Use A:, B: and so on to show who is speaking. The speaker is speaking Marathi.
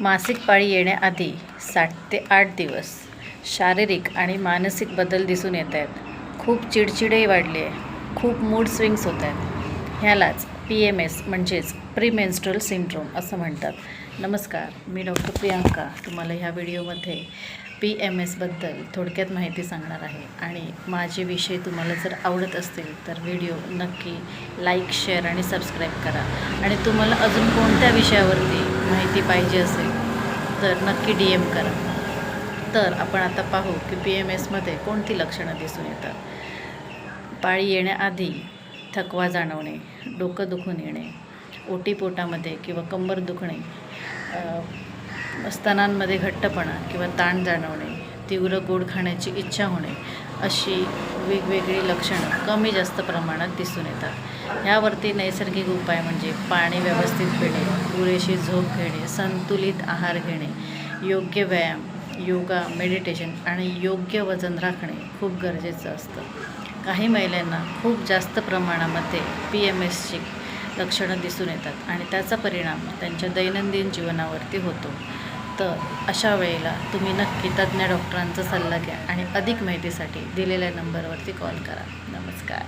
A: मासिक पाळी येण्याआधी 7 ते 8 दिवस शारीरिक आणि मानसिक बदल दिसून येत आहेत. खूप चिडचिडही वाढली आहे. खूप मूड स्विंग्स होत आहेत. ह्यालाच PMS म्हणजेच प्रीमेन्स्ट्रुअल सिंड्रोम असं म्हणतात. नमस्कार, मी डॉक्टर प्रियांका तुम्हाला ह्या व्हिडिओमध्ये PMSबद्दल थोडक्यात माहिती सांगणार आहे. आणि माझे विषय तुम्हाला जर आवडत असतील तर व्हिडिओ नक्की लाईक, शेअर आणि सबस्क्राईब करा. आणि तुम्हाला अजून कोणत्या विषयावरती माहिती पाहिजे असेल तर नक्की DM करा. तर आपण आता पाहू की PMSमध्ये कोणती लक्षणं दिसून येतात. पाळी येण्याआधी थकवा जाणवणे, डोकं दुखून येणे, ओटीपोटामध्ये किंवा कंबर दुखणे, स्तनांमध्ये घट्टपणा किंवा ताण जाणवणे, तीव्र गोड खाण्याची इच्छा होणे, अशी वेगवेगळी लक्षणं कमी जास्त प्रमाणात दिसून येतात. ह्यावरती नैसर्गिक उपाय म्हणजे पाणी व्यवस्थित पिणे, पुरेशी झोप घेणे, संतुलित आहार घेणे, योग्य व्यायाम, योगा, मेडिटेशन आणि योग्य वजन राखणे खूप गरजेचं असतं. काही महिलांना खूप जास्त प्रमाणामध्ये PMSची लक्षणं दिसून येतात आणि त्याचा परिणाम त्यांच्या दैनंदिन जीवनावरती होतो. तर अशा वेळेला तुम्ही नक्की तज्ज्ञ डॉक्टरांचा सल्ला घ्या आणि अधिक माहितीसाठी दिलेल्या नंबरवरती कॉल करा. नमस्कार.